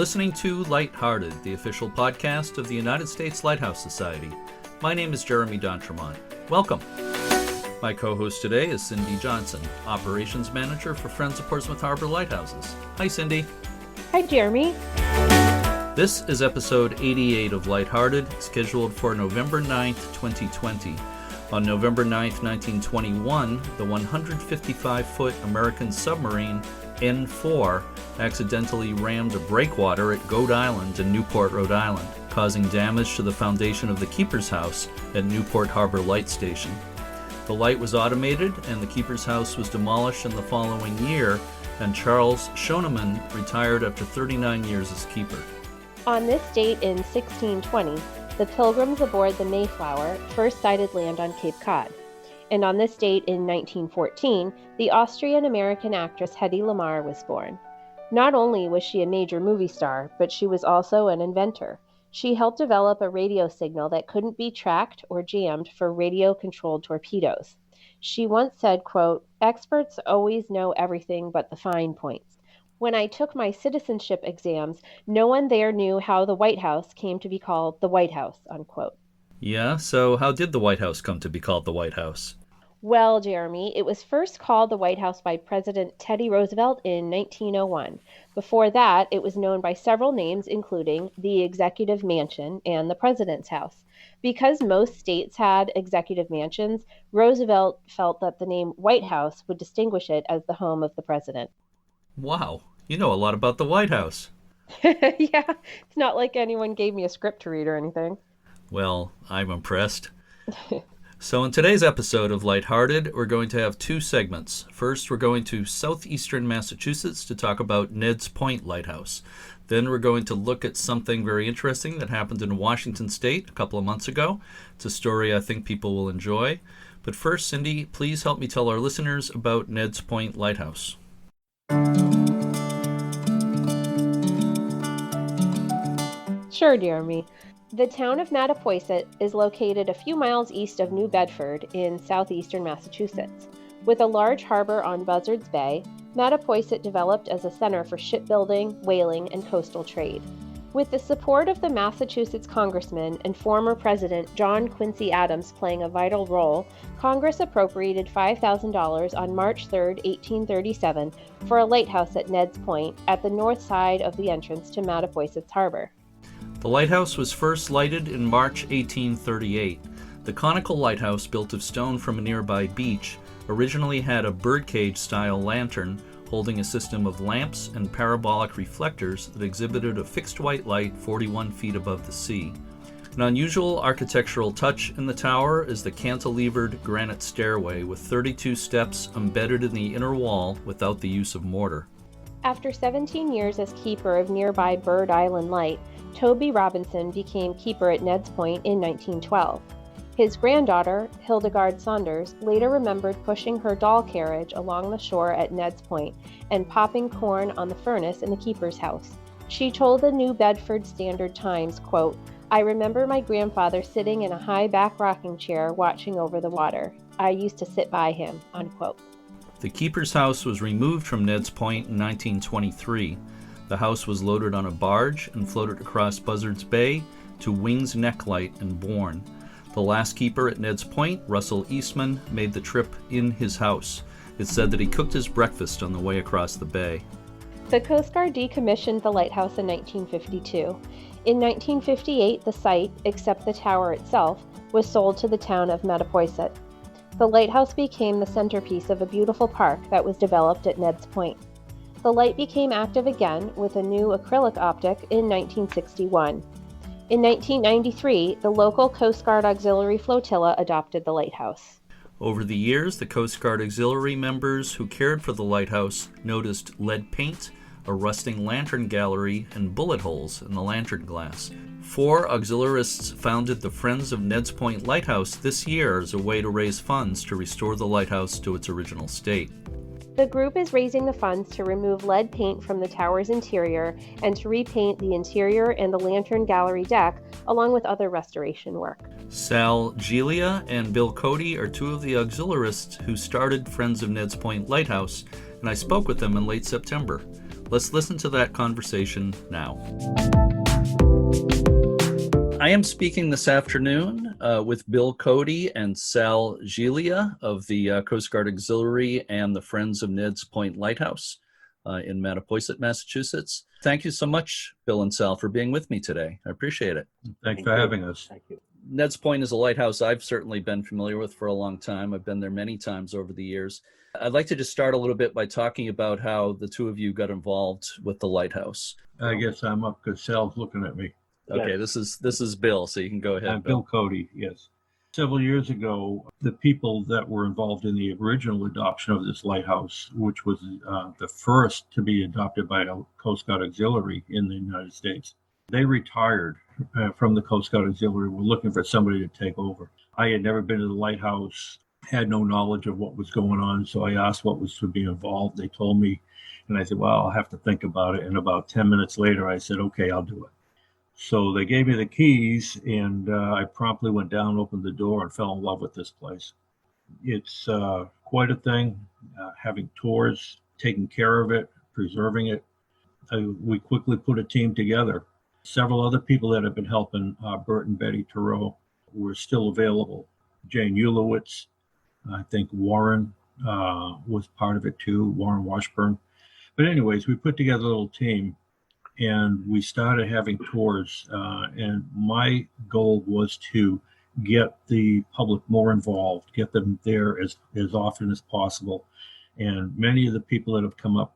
listening to Lighthearted, the official podcast of the United States Lighthouse Society. My name is Jeremy D'Entremont. Welcome. My co-host today is Cindy Johnson, Operations Manager for Friends of Portsmouth Harbor Lighthouses. Hi, Cindy. Hi, Jeremy. This is episode 88 of Lighthearted, scheduled for November 9th, 2020. On November 9th, 1921, the 155-foot American submarine N4 accidentally rammed a breakwater at Goat Island in Newport, Rhode Island, causing damage to the foundation of the keeper's house at Newport Harbor Light Station. The light was automated, and the keeper's house was demolished in the following year, and Charles Schoeneman retired after 39 years as keeper. On this date in 1620, the Pilgrims aboard the Mayflower first sighted land on Cape Cod. And on this date in 1914, the Austrian-American actress Hedy Lamarr was born. Not only was she a major movie star, but she was also an inventor. She helped develop a radio signal that couldn't be tracked or jammed for radio-controlled torpedoes. She once said, quote, "Experts always know everything but the fine points. When I took my citizenship exams, no one there knew how the White House came to be called the White House," unquote. Yeah, so how did the White House come to be called the White House? Well, Jeremy, it was first called the White House by President Teddy Roosevelt in 1901. Before that, it was known by several names, including the Executive Mansion and the President's House. Because most states had executive mansions, Roosevelt felt that the name White House would distinguish it as the home of the president. Wow, you know a lot about the White House. Yeah, it's not like anyone gave me a script to read or anything. Well, I'm impressed. So in today's episode of Lighthearted, we're going to have two segments. First, we're going to southeastern Massachusetts to talk about Neds Point Lighthouse. Then we're going to look at something very interesting that happened in Washington State a couple of months ago. It's a story I think people will enjoy. But first, Cindy, please help me tell our listeners about Neds Point Lighthouse. Sure, Jeremy. The town of Mattapoisett is located a few miles east of New Bedford in southeastern Massachusetts. With a large harbor on Buzzards Bay, Mattapoisett developed as a center for shipbuilding, whaling, and coastal trade. With the support of the Massachusetts congressman and former president John Quincy Adams playing a vital role, Congress appropriated $5,000 on March 3, 1837, for a lighthouse at Neds Point at the north side of the entrance to Mattapoisett's harbor. The lighthouse was first lighted in March 1838. The conical lighthouse, built of stone from a nearby beach, originally had a birdcage-style lantern holding a system of lamps and parabolic reflectors that exhibited a fixed white light 41 feet above the sea. An unusual architectural touch in the tower is the cantilevered granite stairway with 32 steps embedded in the inner wall without the use of mortar. After 17 years as keeper of nearby Bird Island Light, Toby Robinson became keeper at Neds Point in 1912. His granddaughter, Hildegard Saunders, later remembered pushing her doll carriage along the shore at Neds Point and popping corn on the furnace in the keeper's house. She told the New Bedford Standard Times, quote, "I remember my grandfather sitting in a high back rocking chair watching over the water. I used to sit by him," unquote. The keeper's house was removed from Neds Point in 1923. The house was loaded on a barge and floated across Buzzards Bay to Wings Neck Light in Bourne. The last keeper at Neds Point, Russell Eastman, made the trip in his house. It's said that he cooked his breakfast on the way across the bay. The Coast Guard decommissioned the lighthouse in 1952. In 1958, the site, except the tower itself, was sold to the town of Mattapoisett. The lighthouse became the centerpiece of a beautiful park that was developed at Neds Point. The light became active again with a new acrylic optic in 1961. In 1993, the local Coast Guard Auxiliary Flotilla adopted the lighthouse. Over the years, the Coast Guard Auxiliary members who cared for the lighthouse noticed lead paint, a rusting lantern gallery, and bullet holes in the lantern glass. 4 auxiliarists founded the Friends of Neds Point Lighthouse this year as a way to raise funds to restore the lighthouse to its original state. The group is raising the funds to remove lead paint from the tower's interior and to repaint the interior and the lantern gallery deck, along with other restoration work. Sal Gilia and Bill Cody are 2 of the auxiliarists who started Friends of Neds Point Lighthouse, and I spoke with them in late September. Let's listen to that conversation now. I am speaking this afternoon with Bill Cody and Sal Gilia of the Coast Guard Auxiliary and the Friends of Neds Point Lighthouse in Mattapoisett, Massachusetts. Thank you so much, Bill and Sal, for being with me today. I appreciate it. Thanks for having us. Thank you. Neds Point is a lighthouse I've certainly been familiar with for a long time. I've been there many times over the years. I'd like to just start a little bit by talking about how the two of you got involved with the lighthouse. I guess I'm up because Sal's looking at me. Okay, Yes. this is Bill, so you can go ahead. I'm Bill Cody, yes. Several years ago, the people that were involved in the original adoption of this lighthouse, which was the first to be adopted by a Coast Guard Auxiliary in the United States, they retired from the Coast Guard Auxiliary. Were looking for somebody to take over. I had never been to the lighthouse, had no knowledge of what was going on, so I asked what was to be involved. They told me, and I said, well, I'll have to think about it. And about 10 minutes later, I said, okay, I'll do it. So they gave me the keys, and I promptly went down, opened the door, and fell in love with this place. It's quite a thing, having tours, taking care of it, preserving it. We quickly put a team together. Several other people that have been helping, Bert and Betty Thoreau, were still available. Jane Ulowitz, I think Warren was part of it too, Warren Washburn. But anyways, we put together a little team, and we started having tours, and my goal was to get the public more involved, get them there as often as possible. And many of the people that have come up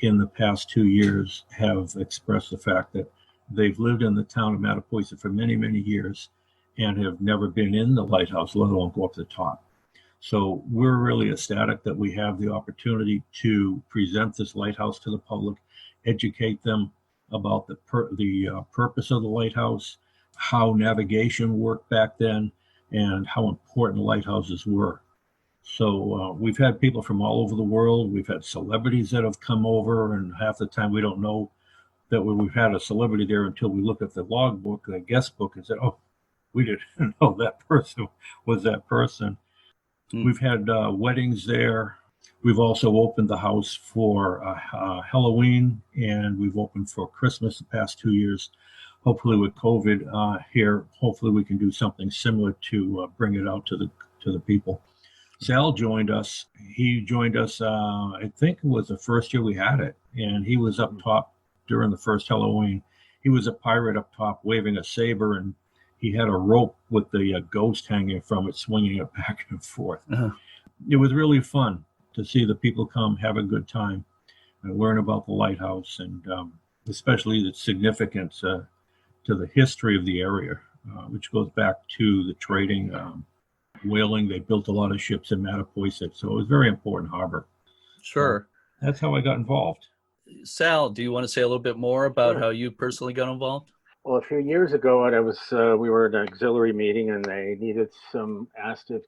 in the past 2 years have expressed the fact that they've lived in the town of Mattapoisett for many, many years and have never been in the lighthouse, let alone go up to the top. So we're really ecstatic that we have the opportunity to present this lighthouse to the public, educate them about the purpose of the lighthouse, how navigation worked back then, and how important lighthouses were. So we've had people from all over the world. We've had celebrities that have come over, and half the time we don't know that we've had a celebrity there until we look at the logbook, the guest book, and say, oh, we didn't know that person was that person. We've had weddings there. We've also opened the house for Halloween, and we've opened for Christmas the past 2 years. Hopefully with COVID here, hopefully we can do something similar to bring it out to the people. Sal joined us. He joined us, I think it was the first year we had it, and he was up top during the first Halloween. He was a pirate up top waving a saber, and he had a rope with the ghost hanging from it, swinging it back and forth. Uh-huh. It was really fun to see the people come, have a good time, and learn about the lighthouse, and especially the significance to the history of the area, which goes back to the trading, whaling. They built a lot of ships in Mattapoisett, so it was a very important harbor. Sure. That's how I got involved. Sal, do you want to say a little bit more about Sure. how you personally got involved? Well, a few years ago, we were at an auxiliary meeting, and they asked if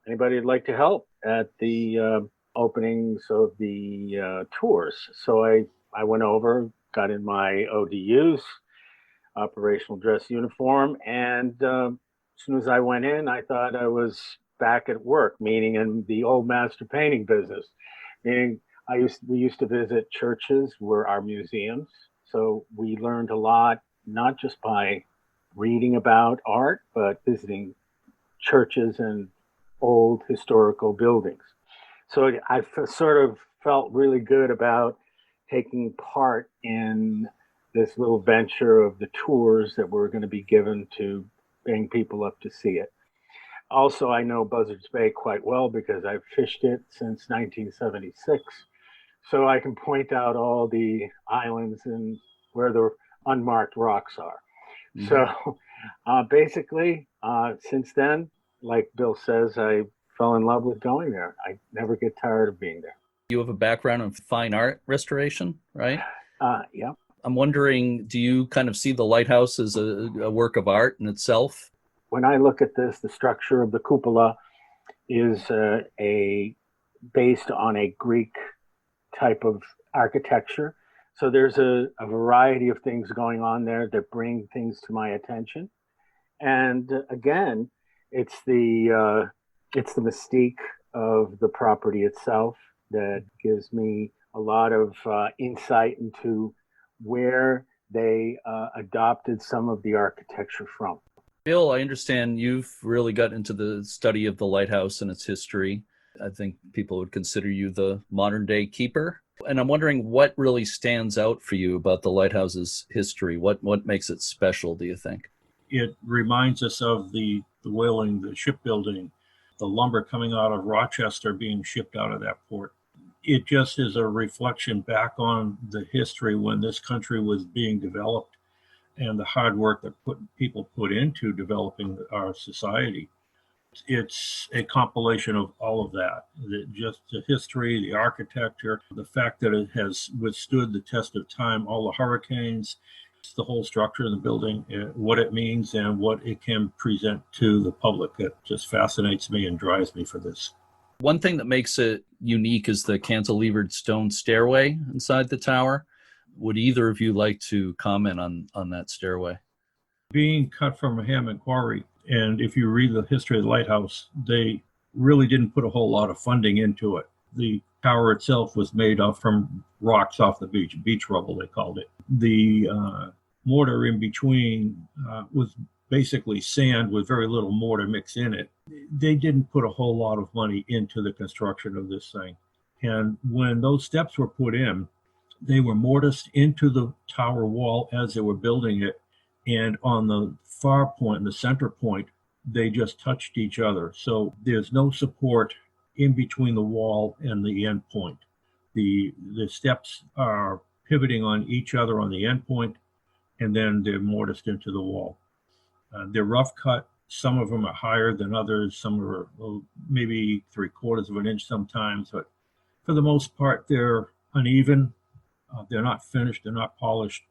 anybody would like to help at the openings of the tours. So I went over, got in my ODUs, operational dress uniform, and as soon as I went in, I thought I was back at work, meaning in the old master painting business. Meaning we used to visit churches, were our museums. So we learned a lot, not just by reading about art, but visiting churches and old historical buildings. So I sort of felt really good about taking part in this little venture of the tours that were going to be given to bring people up to see it. Also, I know Buzzards Bay quite well because I've fished it since 1976. So I can point out all the islands and where the unmarked rocks are. Mm-hmm. So basically, since then, like Bill says, I fell in love with going there. I never get tired of being there. You have a background in fine art restoration, right? Yeah. I'm wondering, do you kind of see the lighthouse as a work of art in itself? When I look at this, the structure of the cupola is based on a Greek type of architecture. So there's a variety of things going on there that bring things to my attention. And again, it's the mystique of the property itself that gives me a lot of insight into where they adopted some of the architecture from. Bill, I understand you've really got into the study of the lighthouse and its history. I think people would consider you the modern day keeper. And I'm wondering what really stands out for you about the lighthouse's history. What makes it special, do you think? It reminds us of the whaling, the shipbuilding, the lumber coming out of Rochester being shipped out of that port. It just is a reflection back on the history when this country was being developed and the hard work that people put into developing our society. It's a compilation of all of that, just the history, the architecture, the fact that it has withstood the test of time, all the hurricanes, the whole structure of the building, what it means and what it can present to the public. It just fascinates me and drives me for this. One thing that makes it unique is the cantilevered stone stairway inside the tower. Would either of you like to comment on that stairway? Being cut from a Hammond quarry, and if you read the history of the lighthouse, they really didn't put a whole lot of funding into it. The tower itself was made from rocks off the beach rubble, they called it. The mortar in between was basically sand with very little mortar mixed in it. They didn't put a whole lot of money into the construction of this thing. And when those steps were put in, they were mortised into the tower wall as they were building it. And on the far point, the center point, they just touched each other. So there's no support in between the wall and the end point. The steps are pivoting on each other on the end point, and then they're mortised into the wall. They're rough cut. Some of them are higher than others. Some are maybe 3/4 of an inch sometimes, but for the most part, they're uneven. They're not finished. They're not polished.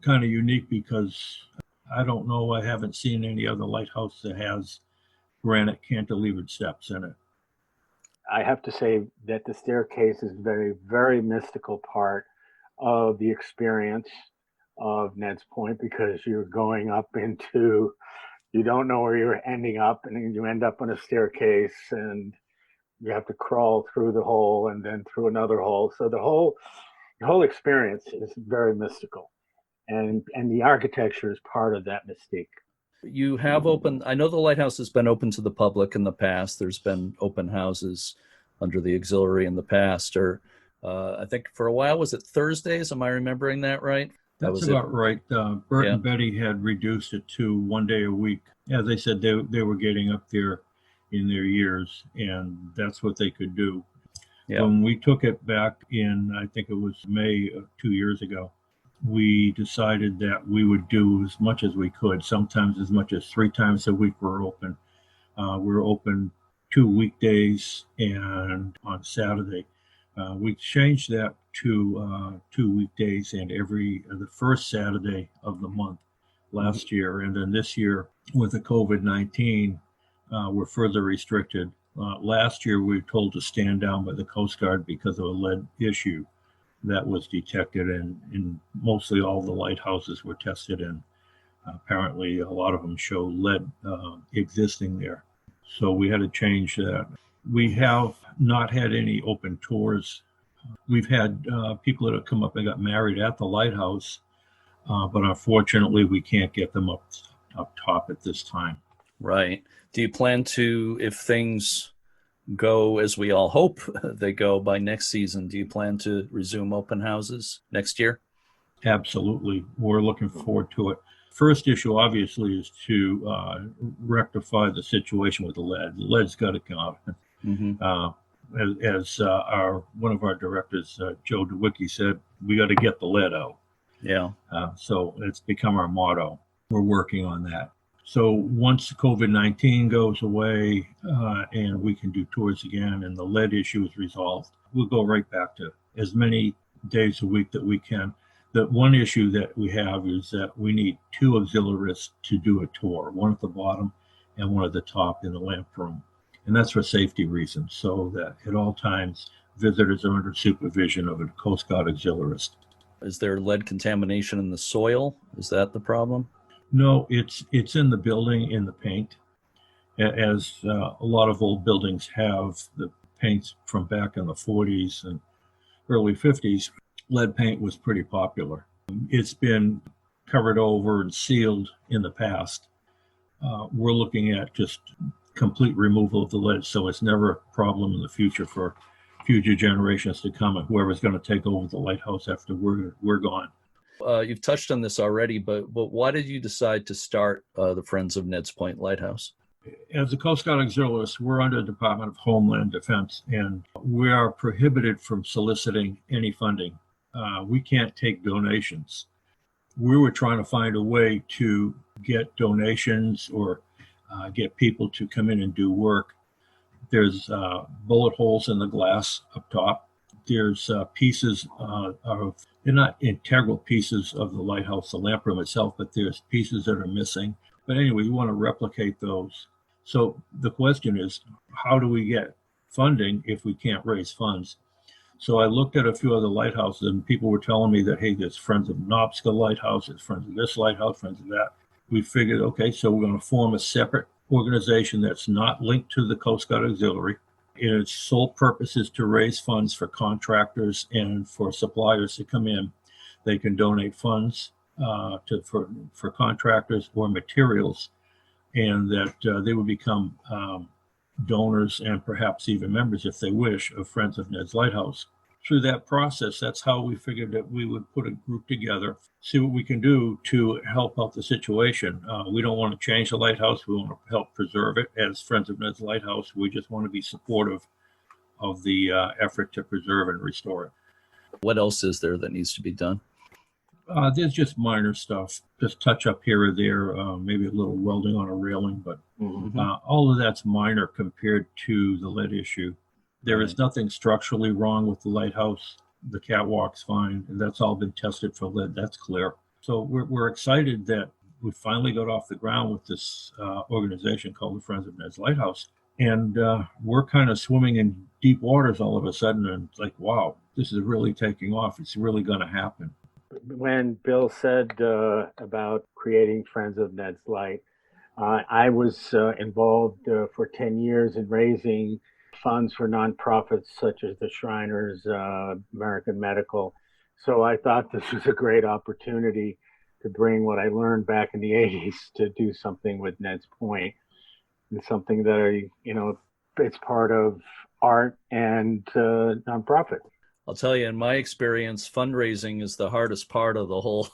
Kind of unique because I don't know. I haven't seen any other lighthouse that has granite cantilevered steps in it. I have to say that the staircase is very, very mystical part of the experience of Neds Point, because you're going up into, you don't know where you're ending up, and you end up on a staircase and you have to crawl through the hole and then through another hole. So the whole experience is very mystical, and the architecture is part of that mystique. You have opened, I know the lighthouse has been open to the public in the past. There's been open houses under the auxiliary in the past, or I think for a while, was it Thursdays? Am I remembering that right? That's about right. Bert and Betty had reduced it to 1 day a week. As I said, they were getting up there in their years, and that's what they could do. Yeah. When we took it back in, I think it was May of 2 years ago, we decided that we would do as much as we could, sometimes as much as 3 times a week we're open. We're open 2 weekdays and on Saturday. We changed that to 2 weekdays and the first Saturday of the month last year. And then this year with the COVID-19, we're further restricted. Last year, we were told to stand down by the Coast Guard because of a lead issue that was detected, and mostly all the lighthouses were tested, and apparently a lot of them show lead existing there. So we had to change that. We have not had any open tours. We've had people that have come up and got married at the lighthouse, but unfortunately we can't get them up top at this time. Right. Do you plan to, if things go as we all hope they go by next season, do you plan to resume open houses next year? Absolutely. We're looking forward to it. First issue, obviously, is to rectify the situation with the lead. The lead's got to come out. Mm-hmm. As one of our directors, Joe DeWicki, said, we got to get the lead out. Yeah. So it's become our motto. We're working on that. So once COVID-19 goes away and we can do tours again and the lead issue is resolved, we'll go right back to as many days a week that we can. The one issue that we have is that we need 2 auxiliaries to do a tour, one at the bottom and one at the top in the lamp room. And that's for safety reasons, so that at all times visitors are under supervision of a Coast Guard auxiliarist. Is there lead contamination in the soil? Is that the problem? No, it's in the building, in the paint. As a lot of old buildings have the paints from back in the 40s and early 50s, lead paint was pretty popular. It's been covered over and sealed in the past. We're looking at just complete removal of the lead, so it's never a problem in the future for future generations to come and whoever's going to take over the lighthouse after we're gone. You've touched on this already, but why did you decide to start the Friends of Neds Point Lighthouse? As a Coast Guard auxiliarist, we're under the Department of Homeland Defense, and we are prohibited from soliciting any funding. We can't take donations. We were trying to find a way to get donations or get people to come in and do work. There's bullet holes in the glass up top. There's pieces they're not integral pieces of the lighthouse, the lamp room itself, but there's pieces that are missing. But anyway, we want to replicate those. So the question is, how do we get funding if we can't raise funds? So I looked at a few other lighthouses, and people were telling me that, hey, there's Friends of Nobska Lighthouse, there's Friends of this lighthouse, Friends of that. We figured, okay, so we're going to form a separate organization that's not linked to the Coast Guard Auxiliary. And its sole purpose is to raise funds for contractors and for suppliers to come in. They can donate funds for contractors or materials, and that they would become donors and perhaps even members, if they wish, of Friends of Ned's Lighthouse. Through that process, that's how we figured that we would put a group together, see what we can do to help out the situation. We don't want to change the lighthouse. We want to help preserve it. As Friends of Ned's Lighthouse, we just want to be supportive of the effort to preserve and restore it. What else is there that needs to be done? There's just minor stuff, just touch up here or there, maybe a little welding on a railing, but all of that's minor compared to the lead issue. There is nothing structurally wrong with the lighthouse. The catwalk's fine, and that's all been tested for lead. That's clear. So we're excited that we finally got off the ground with this organization called the Friends of Ned's Lighthouse. And we're kind of swimming in deep waters all of a sudden, and it's like, wow, this is really taking off. It's really going to happen. When Bill said about creating Friends of Ned's Light, I was involved for 10 years in raising funds for nonprofits such as the Shriners, American Medical. So I thought this was a great opportunity to bring what I learned back in the 80s to do something with Neds Point, and something that it's part of art and nonprofit. I'll tell you, in my experience, fundraising is the hardest part of the whole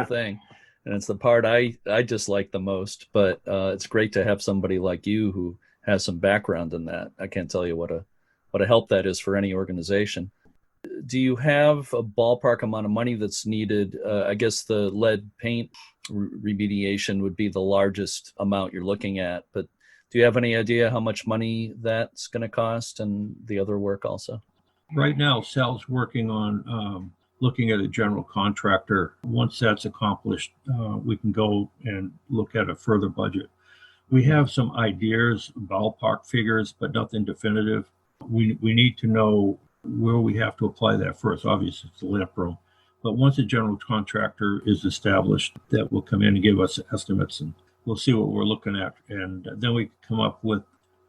thing, and it's the part I dislike the most. But it's great to have somebody like you who has some background in that. I can't tell you what a help that is for any organization. Do you have a ballpark amount of money that's needed? I guess the lead paint remediation would be the largest amount you're looking at, but do you have any idea how much money that's going to cost, and the other work also? Right now, Sal's working on looking at a general contractor. Once that's accomplished, we can go and look at a further budget. We have some ideas, ballpark figures, but nothing definitive. We need to know where we have to apply that first. Obviously, it's the lamp room. But once a general contractor is established, that will come in and give us estimates, and we'll see what we're looking at. And then we come up with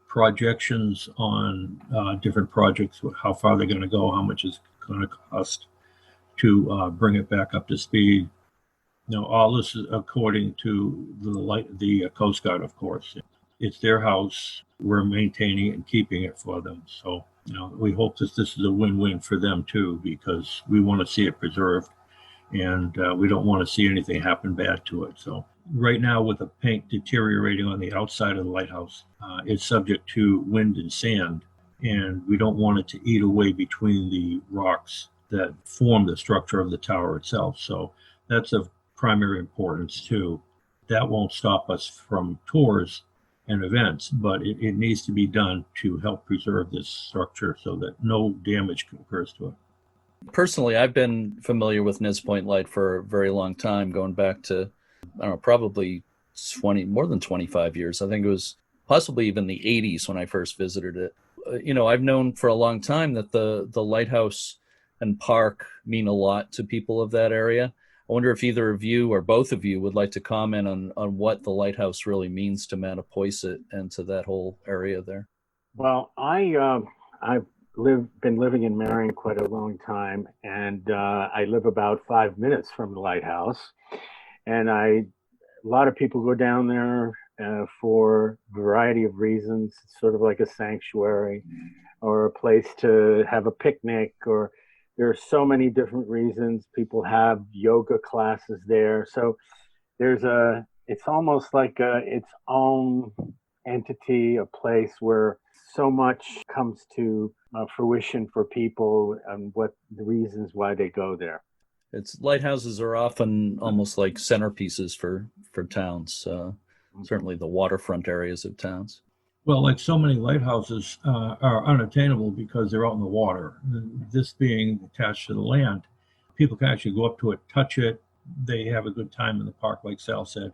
projections on different projects, how far they're going to go, how much it's going to cost to bring it back up to speed. All this is according to the Coast Guard, of course. It's their house. We're maintaining it and keeping it for them. So, we hope that this is a win-win for them too, because we want to see it preserved, and we don't want to see anything happen bad to it. So right now, with the paint deteriorating on the outside of the lighthouse, it's subject to wind and sand, and we don't want it to eat away between the rocks that form the structure of the tower itself. So that's of primary importance too. That won't stop us from tours and events, but it needs to be done to help preserve this structure so that no damage occurs to it. Personally, I've been familiar with Neds Point Light for a very long time, going back to, probably more than 25 years. I think it was possibly even the 80s when I first visited it. I've known for a long time that the lighthouse and park mean a lot to people of that area. I wonder if either of you or both of you would like to comment on what the lighthouse really means to Mattapoisett and to that whole area there. Well, I been living in Marion quite a long time, and I live about 5 minutes from the lighthouse. And a lot of people go down there for a variety of reasons. It's sort of like a sanctuary or a place to have a picnic, or there are so many different reasons. People have yoga classes there. So it's almost like its own entity, a place where so much comes to fruition for people and what the reasons why they go there. It's lighthouses are often almost like centerpieces for towns, certainly the waterfront areas of towns. Well, like so many lighthouses are unattainable because they're out in the water. This being attached to the land, people can actually go up to it, touch it. They have a good time in the park, like Sal said.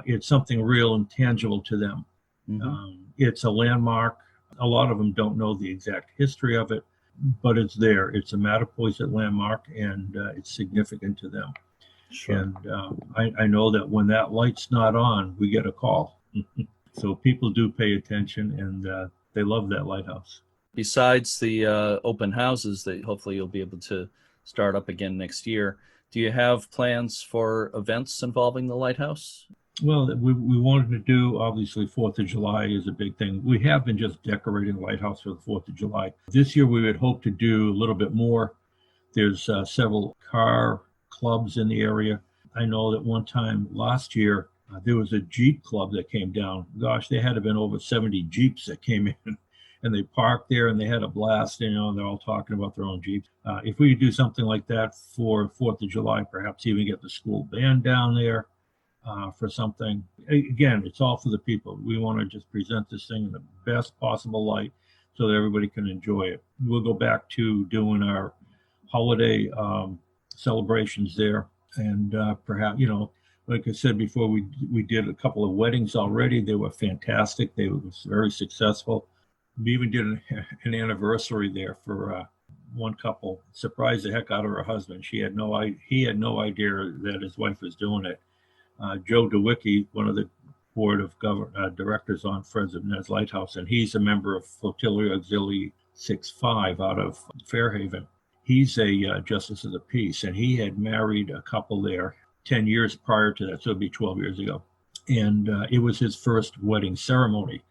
It's something real and tangible to them. Mm-hmm. It's a landmark. A lot of them don't know the exact history of it, but it's there. It's a Mattapoisett landmark, and it's significant to them. Sure. And I know that when that light's not on, we get a call. So people do pay attention, and they love that lighthouse. Besides the open houses that hopefully you'll be able to start up again next year, do you have plans for events involving the lighthouse? Well, we wanted to do, obviously, 4th of July is a big thing. We have been just decorating the lighthouse for the 4th of July. This year, we would hope to do a little bit more. There's several car clubs in the area. I know that one time last year, there was a Jeep club that came down. Gosh, they had to have been over 70 Jeeps that came in, and they parked there, and they had a blast, and they're all talking about their own Jeeps. If we could do something like that for 4th of July, perhaps even get the school band down there for something. Again, it's all for the people. We want to just present this thing in the best possible light so that everybody can enjoy it. We'll go back to doing our holiday celebrations there, and perhaps, like I said before, we did a couple of weddings already. They were fantastic. They were very successful. We even did an anniversary there for one couple. Surprised the heck out of her husband. He had no idea that his wife was doing it. Joe DeWicki, one of the board of directors on Friends of Neds Lighthouse, and he's a member of Flotilla Auxiliary 6-5 out of Fairhaven. He's a justice of the peace, and he had married a couple there 10 years prior to that, so it'd be 12 years ago. And it was his first wedding ceremony.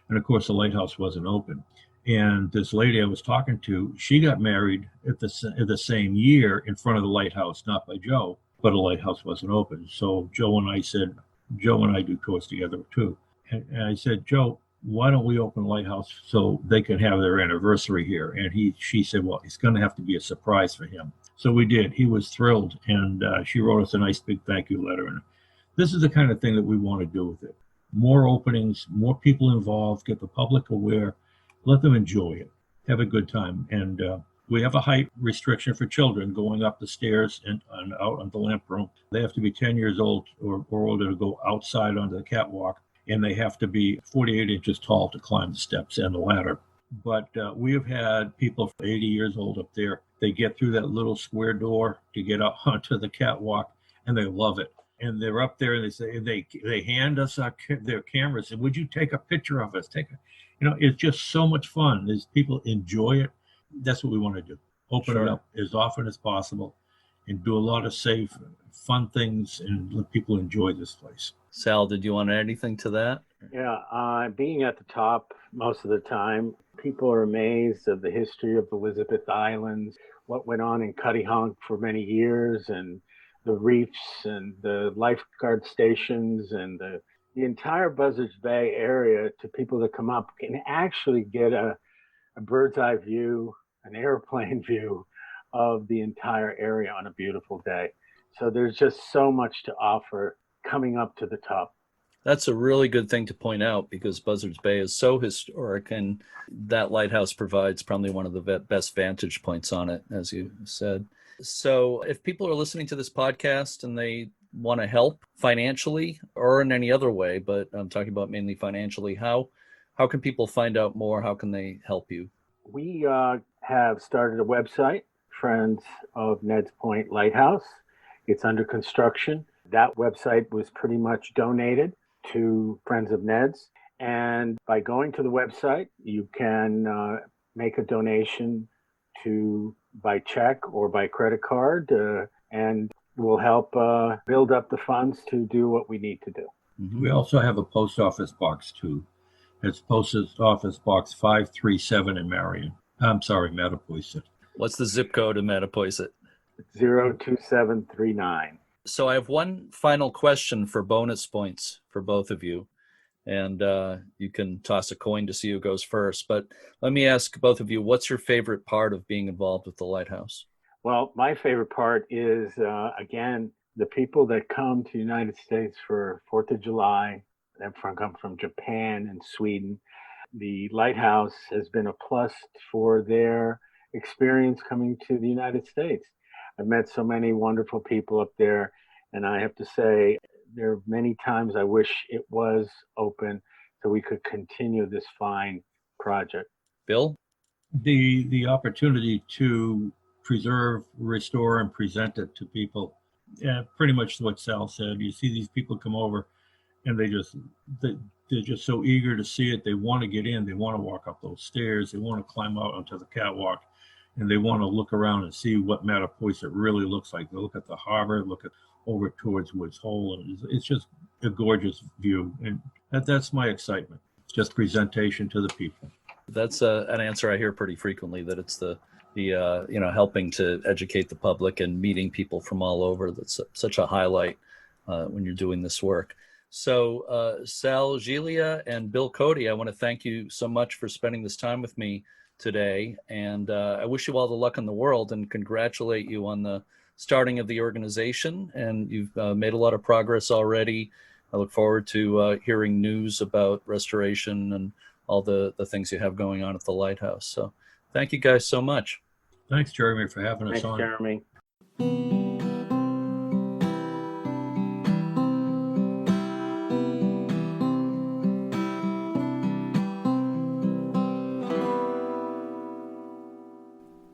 And of course, the lighthouse wasn't open. And this lady I was talking to, she got married at the same year in front of the lighthouse, not by Joe, but the lighthouse wasn't open. So Joe and I do tours together too. And I said, Joe, why don't we open the lighthouse so they can have their anniversary here? And she said, well, it's going to have to be a surprise for him. So we did. He was thrilled, and she wrote us a nice big thank you letter. And this is the kind of thing that we want to do with it. More openings, more people involved, get the public aware, let them enjoy it, have a good time. And we have a height restriction for children going up the stairs and out on the lamp room. They have to be 10 years old or older to go outside onto the catwalk, and they have to be 48 inches tall to climb the steps and the ladder. But we have had people 80 years old up there. They get through that little square door to get up onto the catwalk, and they love it. And they're up there, and they hand us their cameras, and would you take a picture of us? It's just so much fun. People enjoy it. That's what we want to do. Open it up as often as possible, and do a lot of safe, fun things, and let people enjoy this place. Sal, did you want to add anything to that? Yeah, being at the top most of the time, people are amazed of the history of Elizabeth Islands, what went on in Cuttyhunk for many years, and the reefs and the lifeguard stations and the entire Buzzards Bay area. To people that come up can actually get a bird's eye view, an airplane view of the entire area on a beautiful day. So there's just so much to offer coming up to the top. That's a really good thing to point out, because Buzzards Bay is so historic, and that lighthouse provides probably one of the best vantage points on it, as you said. So if people are listening to this podcast and they want to help financially or in any other way, but I'm talking about mainly financially, how can people find out more? How can they help you? We have started a website, Friends of Neds Point Lighthouse. It's under construction. That website was pretty much donated to Friends of Neds. And by going to the website, you can make a donation by check or by credit card, and we'll help build up the funds to do what we need to do. Mm-hmm. We also have a post office box too. It's post office box 537 in Mattapoisett. What's the zip code in Mattapoisett? 02739. So I have one final question for bonus points for both of you. And you can toss a coin to see who goes first. But let me ask both of you, what's your favorite part of being involved with the Lighthouse? Well, my favorite part is, again, the people that come to the United States for 4th of July, that come from Japan and Sweden. The Lighthouse has been a plus for their experience coming to the United States. I've met so many wonderful people up there, and I have to say, there are many times I wish it was open so we could continue this fine project. Bill? The opportunity to preserve, restore, and present it to people. Yeah, pretty much what Sal said. You see these people come over, and they're just so eager to see it. They want to get in. They want to walk up those stairs. They want to climb out onto the catwalk, and they want to look around and see what Mattapoisett really looks like. They look at the harbor, look at over towards Woods Hole, and it's just a gorgeous view. And that's my excitement. It's just presentation to the people. That's an answer I hear pretty frequently, that it's the helping to educate the public and meeting people from all over. That's such a highlight when you're doing this work. So Sal Gilia and Bill Cody, I want to thank you so much for spending this time with me today. And I wish you all the luck in the world and congratulate you on the starting of the organization. And you've made a lot of progress already. I look forward to hearing news about restoration and all the things you have going on at the Lighthouse. So thank you guys so much. Thanks, Jeremy, for having us on. Thanks, Jeremy.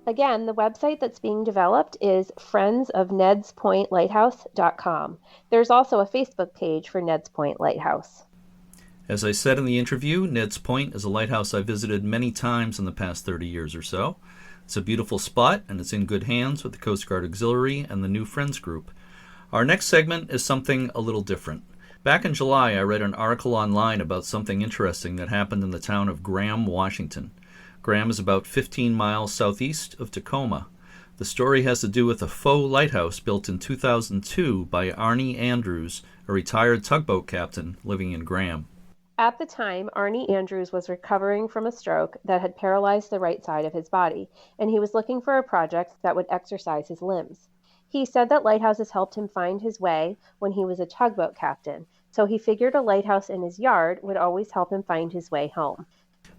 Again, the website that's being developed is friendsofnedspointlighthouse.com. There's also a Facebook page for Neds Point Lighthouse. As I said in the interview, Neds Point is a lighthouse I've visited many times in the past 30 years or so. It's a beautiful spot, and it's in good hands with the Coast Guard Auxiliary and the New Friends Group. Our next segment is something a little different. Back in July, I read an article online about something interesting that happened in the town of Graham, Washington. Graham is about 15 miles southeast of Tacoma. The story has to do with a faux lighthouse built in 2002 by Arnie Andrews, a retired tugboat captain living in Graham. At the time, Arnie Andrews was recovering from a stroke that had paralyzed the right side of his body, and he was looking for a project that would exercise his limbs. He said that lighthouses helped him find his way when he was a tugboat captain, so he figured a lighthouse in his yard would always help him find his way home.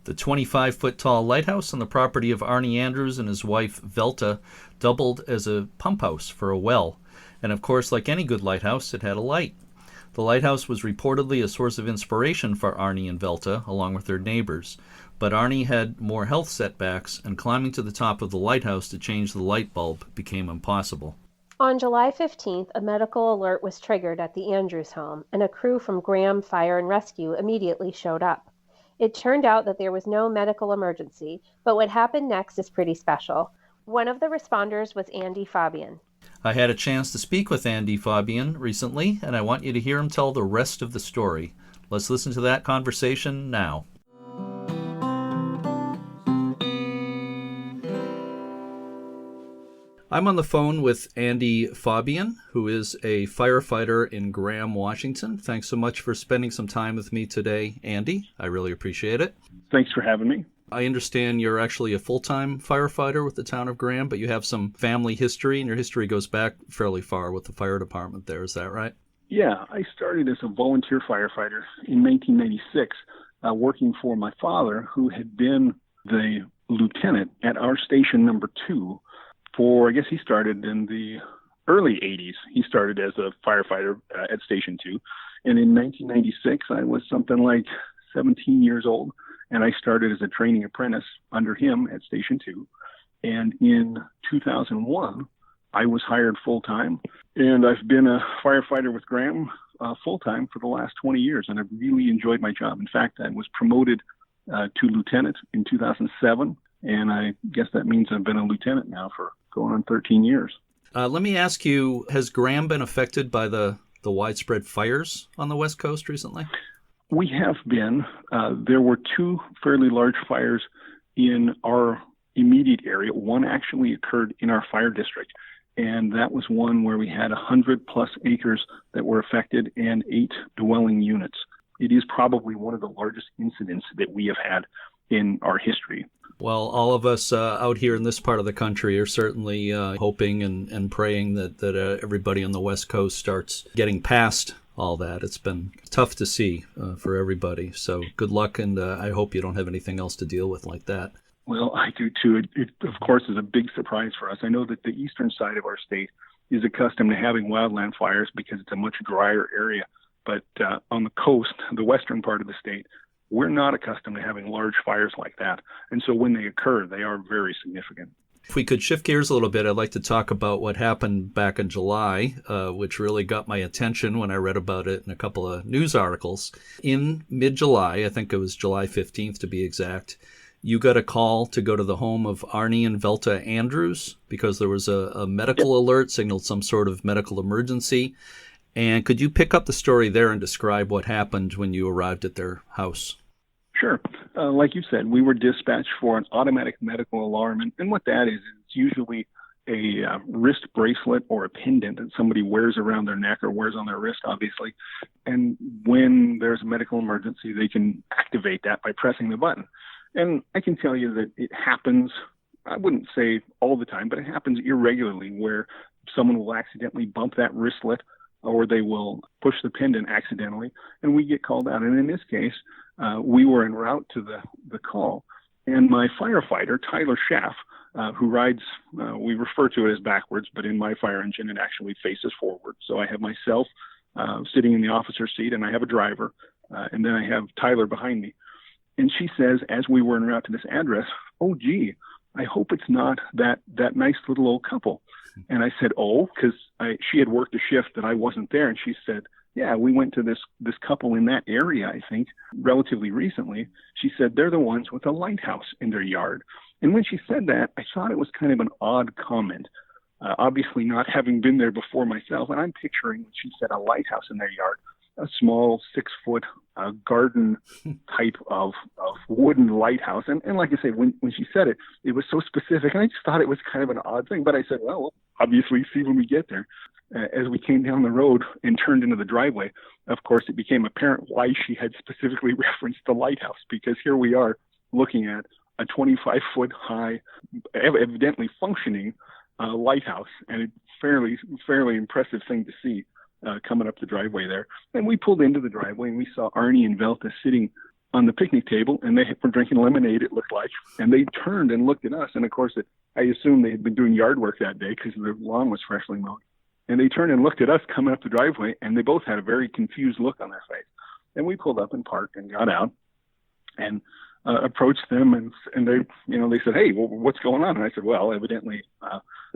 The 25-foot-tall lighthouse on the property of Arnie Andrews and his wife, Velta, doubled as a pump house for a well. And of course, like any good lighthouse, it had a light. The lighthouse was reportedly a source of inspiration for Arnie and Velta, along with their neighbors. But Arnie had more health setbacks, and climbing to the top of the lighthouse to change the light bulb became impossible. On July 15th, a medical alert was triggered at the Andrews home, and a crew from Graham Fire and Rescue immediately showed up. It turned out that there was no medical emergency, but what happened next is pretty special. One of the responders was Andy Fabian. I had a chance to speak with Andy Fabian recently, and I want you to hear him tell the rest of the story. Let's listen to that conversation now. I'm on the phone with Andy Fabian, who is a firefighter in Graham, Washington. Thanks so much for spending some time with me today, Andy. I really appreciate it. Thanks for having me. I understand you're actually a full-time firefighter with the town of Graham, but you have some family history, and your history goes back fairly far with the fire department there. Is that right? Yeah, I started as a volunteer firefighter in 1996, working for my father, who had been the lieutenant at our station number 2 for, I guess he started in the early 80s. He started as a firefighter at Station 2. And in 1996, I was something like 17 years old. And I started as a training apprentice under him at Station 2. And in 2001, I was hired full-time. And I've been a firefighter with Graham full-time for the last 20 years. And I've really enjoyed my job. In fact, I was promoted to lieutenant in 2007. And I guess that means I've been a lieutenant now for going on 13 years. Let me ask you, has Graham been affected by the widespread fires on the West Coast recently? We have been. There were two fairly large fires in our immediate area. One actually occurred in our fire district, and that was one where we had 100+ acres that were affected and 8 dwelling units. It is probably one of the largest incidents that we have had in our history. Well, all of us out here in this part of the country are certainly hoping and praying that everybody on the West Coast starts getting past all that. It's been tough to see for everybody. So good luck, and I hope you don't have anything else to deal with like that. Well, I do too. It, of course, is a big surprise for us. I know that the eastern side of our state is accustomed to having wildland fires because it's a much drier area. But on the coast, the western part of the state, we're not accustomed to having large fires like that. And so when they occur, they are very significant. If we could shift gears a little bit, I'd like to talk about what happened back in July, which really got my attention when I read about it in a couple of news articles. In mid-July, I think it was July 15th to be exact, you got a call to go to the home of Arnie and Velta Andrews because there was a medical alert, signaled some sort of medical emergency. And could you pick up the story there and describe what happened when you arrived at their house? Sure. Like you said, we were dispatched for an automatic medical alarm. And what that is, it's usually a wrist bracelet or a pendant that somebody wears around their neck or wears on their wrist, obviously. And when there's a medical emergency, they can activate that by pressing the button. And I can tell you that it happens, I wouldn't say all the time, but it happens irregularly where someone will accidentally bump that wristlet or they will push the pendant accidentally, and we get called out. And in this case, we were en route to the call, and my firefighter, Tyler Schaff, who rides, we refer to it as backwards, but in my fire engine, it actually faces forward. So I have myself sitting in the officer's seat, and I have a driver, and then I have Tyler behind me. And she says, as we were en route to this address, "Oh, gee, I hope it's not that nice little old couple." And I said, "Oh," because she had worked a shift that I wasn't there. And she said, "Yeah, we went to this couple in that area, I think, relatively recently." She said, "They're the ones with a lighthouse in their yard." And when she said that, I thought it was kind of an odd comment, obviously not having been there before myself. And I'm picturing when she said a lighthouse in their yard, a small 6-foot garden type of wooden lighthouse. And like I say, when she said it, it was so specific. And I just thought it was kind of an odd thing. But I said, well, we'll obviously see when we get there. As we came down the road and turned into the driveway, of course, it became apparent why she had specifically referenced the lighthouse, because here we are looking at a 25-foot high, evidently functioning lighthouse. And a fairly impressive thing to see. Coming up the driveway there. And we pulled into the driveway and we saw Arnie and Velta sitting on the picnic table, and they were drinking lemonade, it looked like. And they turned and looked at us. And of course, I assumed they had been doing yard work that day because the lawn was freshly mowed. And they turned and looked at us coming up the driveway, and they both had a very confused look on their face. And we pulled up and parked and got out and approached them, and they said, "Hey, what's going on?" And I said, "Well, evidently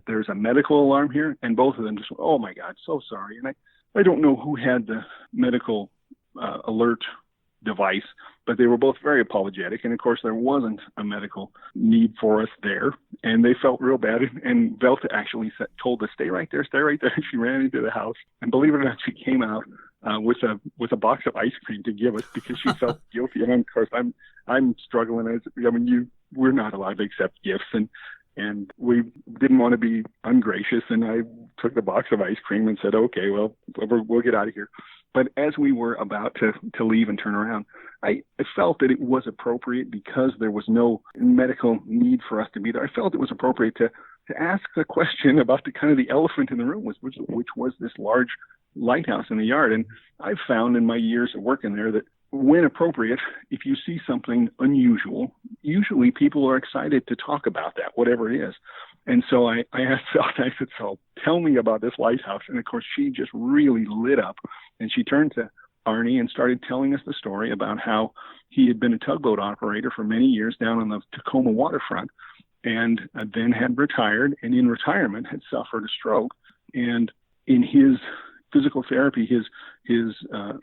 there's a medical alarm here." And both of them just went, "Oh my God, so sorry." And I don't know who had the medical alert device, but they were both very apologetic. And of course, there wasn't a medical need for us there, and they felt real bad. And Velta actually told us, "Stay right there, stay right there." And she ran into the house, and believe it or not, she came out with a box of ice cream to give us because she felt guilty. And of course, I'm struggling. We're not allowed to accept gifts, and we didn't want to be ungracious. And I took the box of ice cream and said, "Okay, well, we'll get out of here." But as we were about to leave and turn around, I felt that it was appropriate, because there was no medical need for us to be there. I felt it was appropriate to ask a question about the elephant in the room, which was this large lighthouse in the yard. And I've found in my years of working there that when appropriate, if you see something unusual, usually people are excited to talk about that, whatever it is. And so I asked Velta, I said, "So tell me about this lighthouse." And of course, she just really lit up, and she turned to Arnie and started telling us the story about how he had been a tugboat operator for many years down on the Tacoma waterfront, and then had retired, and in retirement had suffered a stroke. And in his physical therapy, his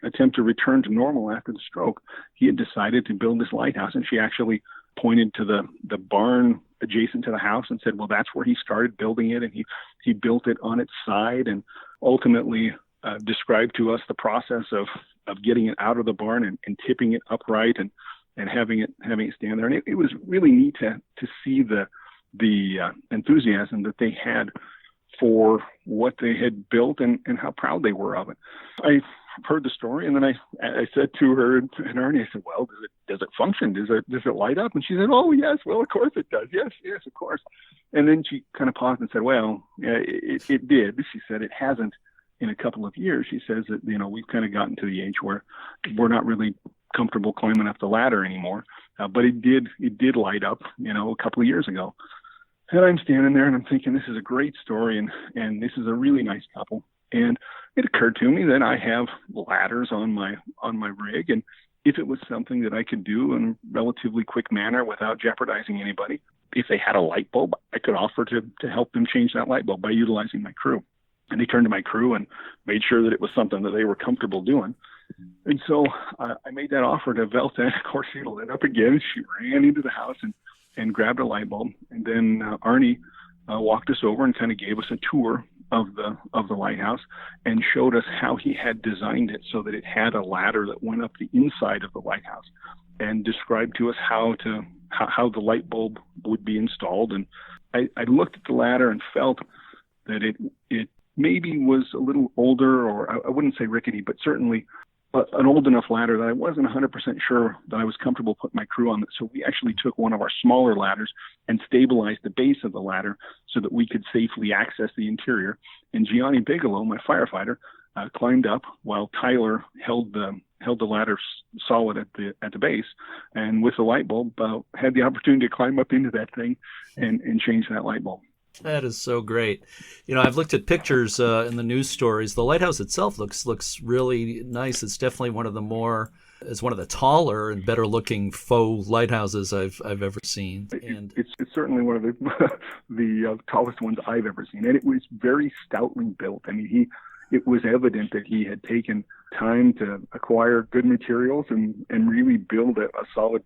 attempt to return to normal after the stroke, he had decided to build this lighthouse. And she actually pointed to the barn adjacent to the house and said, well, that's where he started building it, and he built it on its side, and ultimately described to us the process of getting it out of the barn and tipping it upright and having it stand there. And it was really neat to see the enthusiasm that they had for what they had built and how proud they were of it. I heard the story, and then I said to her and Arnie, I said, well, does it function? Does it light up? And she said, oh, yes, well, of course it does. Yes, of course. And then she kind of paused and said, well, yeah, it did. She said it hasn't in a couple of years. She says that, we've kind of gotten to the age where we're not really comfortable climbing up the ladder anymore. But it did light up, a couple of years ago. And I'm standing there and I'm thinking, this is a great story, and this is a really nice couple. And it occurred to me that I have ladders on my rig, and if it was something that I could do in a relatively quick manner without jeopardizing anybody, if they had a light bulb, I could offer to help them change that light bulb by utilizing my crew. And they turned to my crew and made sure that it was something that they were comfortable doing. And so I made that offer to Velta, and of course she lit up again. She ran into the house and grabbed a light bulb. And then Arnie walked us over and kind of gave us a tour of the lighthouse and showed us how he had designed it so that it had a ladder that went up the inside of the lighthouse, and described to us how the light bulb would be installed. And I looked at the ladder and felt that it maybe was a little older, or I wouldn't say rickety, but certainly an old enough ladder that I wasn't 100% sure that I was comfortable putting my crew on it. So we actually took one of our smaller ladders and stabilized the base of the ladder so that we could safely access the interior. And Gianni Bigelow, my firefighter, climbed up while Tyler held the ladder solid at the base, and with the light bulb had the opportunity to climb up into that thing and change that light bulb. That is so great. I've looked at pictures in the news stories. The lighthouse itself looks really nice. It's definitely one of the taller and better looking faux lighthouses I've ever seen. And it's certainly one of the tallest ones I've ever seen, and it was very stoutly built. I mean, it was evident that he had taken time to acquire good materials and really build a solid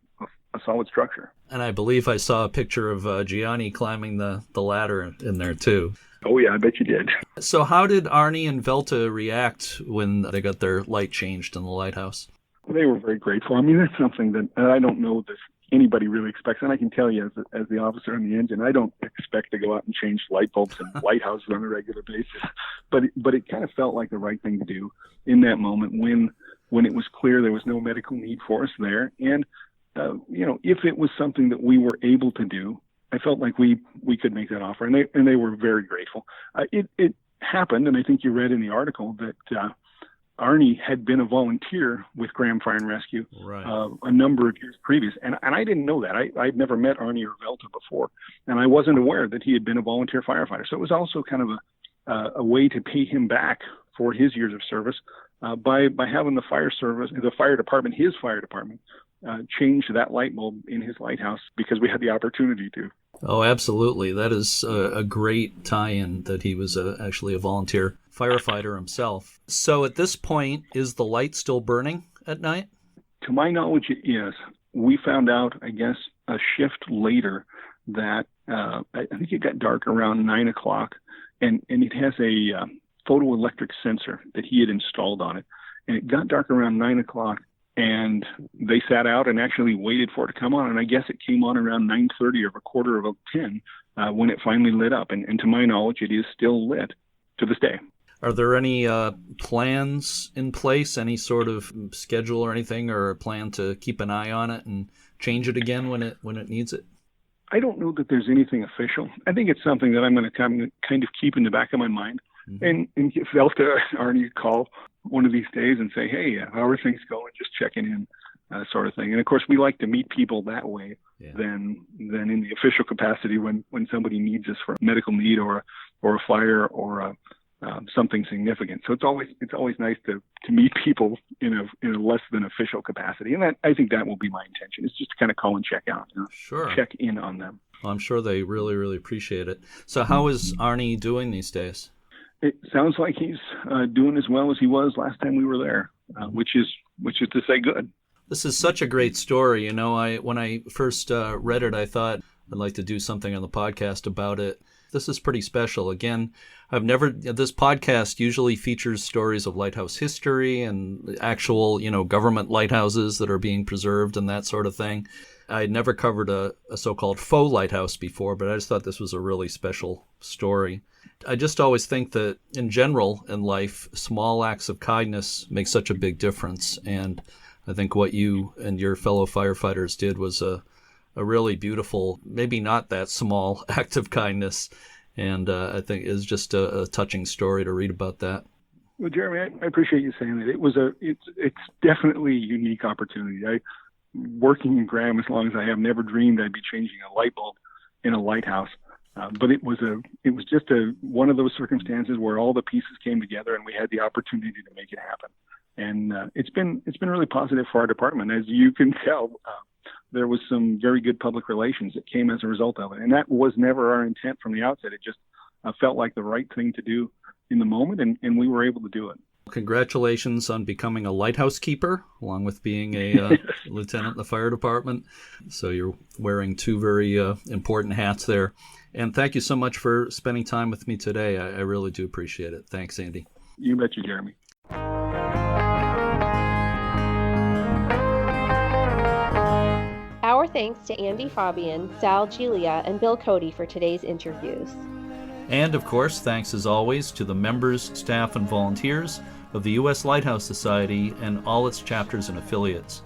structure. And I believe I saw a picture of Gianni climbing the ladder in there too. Oh yeah, I bet you did. So how did Arnie and Velta react when they got their light changed in the lighthouse? They were very grateful. I mean, that's something that I don't know that anybody really expects. And I can tell you as the officer on the engine, I don't expect to go out and change light bulbs and lighthouses on a regular basis. But it kind of felt like the right thing to do in that moment when it was clear there was no medical need for us there. And if it was something that we were able to do, I felt like we could make that offer, and they were very grateful. It happened, and I think you read in the article that Arnie had been a volunteer with Graham Fire and Rescue right. A number of years previous, and I didn't know that. I'd never met Arnie or Velta before, and I wasn't aware that he had been a volunteer firefighter. So it was also kind of a way to pay him back for his years of service by having the fire department, his fire department, change that light bulb in his lighthouse because we had the opportunity to. Oh, absolutely. That is a great tie-in that he was actually a volunteer firefighter himself. So at this point, is the light still burning at night? To my knowledge, it is. We found out, I guess, a shift later that I think it got dark around 9 o'clock, and it has a photoelectric sensor that he had installed on it. And it got dark around 9 o'clock. And they sat out and actually waited for it to come on. And I guess it came on around 9:30 or 9:45 when it finally lit up. And to my knowledge, it is still lit to this day. Are there any plans in place, any sort of schedule or anything, or a plan to keep an eye on it and change it again when it needs it? I don't know that there's anything official. I think it's something that I'm going to kind of keep in the back of my mind. Mm-hmm. And give Velta or Arnie a call one of these days and say, hey, how are things going? Just checking in, sort of thing. And of course, we like to meet people that way than in the official capacity when somebody needs us for a medical need or a fire or something significant. So it's always nice to meet people in a less than official capacity. And I think that will be my intention. It's just to kind of call and check out, Sure. Check in on them. Well, I'm sure they really, really appreciate it. So how is Arnie doing these days? It sounds like he's doing as well as he was last time we were there, which is to say good. This is such a great story. You know, when I first read it, I thought I'd like to do something on the podcast about it. This is pretty special. Again, this podcast usually features stories of lighthouse history and actual, government lighthouses that are being preserved and that sort of thing. I'd never covered a so-called faux lighthouse before, but I just thought this was a really special story. I just always think that in general in life, small acts of kindness make such a big difference. And I think what you and your fellow firefighters did was a really beautiful, maybe not that small act of kindness. And I think it's just a touching story to read about that. Well, Jeremy, I appreciate you saying that. It's definitely a unique opportunity. Working in Graham as long as I have, never dreamed I'd be changing a light bulb in a lighthouse. But it was just one of those circumstances where all the pieces came together and we had the opportunity to make it happen. And it's been really positive for our department. As you can tell, there was some very good public relations that came as a result of it. And that was never our intent from the outset. It just felt like the right thing to do in the moment, and we were able to do it. Congratulations on becoming a lighthouse keeper, along with being a lieutenant in the fire department. So you're wearing two very important hats there. And thank you so much for spending time with me today. I really do appreciate it. Thanks, Andy. You betcha, Jeremy. Our thanks to Andy Fabian, Sal Gilia, and Bill Cody for today's interviews. And, of course, thanks as always to the members, staff, and volunteers of the U.S. Lighthouse Society and all its chapters and affiliates.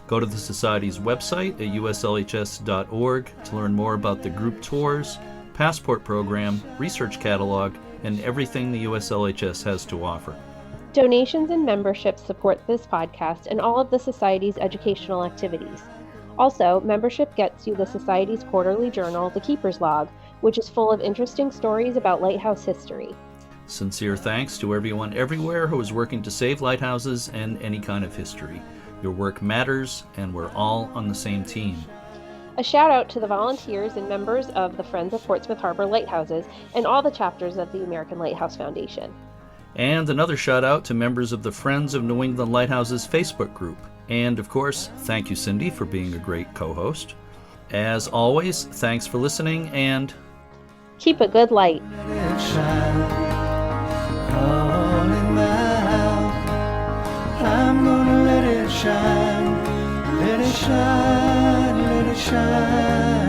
Go to the Society's website at uslhs.org to learn more about the group tours, passport program, research catalog, and everything the USLHS has to offer. Donations and memberships support this podcast and all of the Society's educational activities. Also, membership gets you the Society's quarterly journal, The Keeper's Log, which is full of interesting stories about lighthouse history. Sincere thanks to everyone everywhere who is working to save lighthouses and any kind of history. Your work matters, and we're all on the same team. A shout out to the volunteers and members of the Friends of Portsmouth Harbor Lighthouses and all the chapters of the American Lighthouse Foundation. And another shout out to members of the Friends of New England Lighthouses Facebook group. And of course, thank you, Cindy, for being a great co-host. As always, thanks for listening, and keep a good light. Let it shine, all in my house. I'm gonna let it shine, let it shine, let it shine.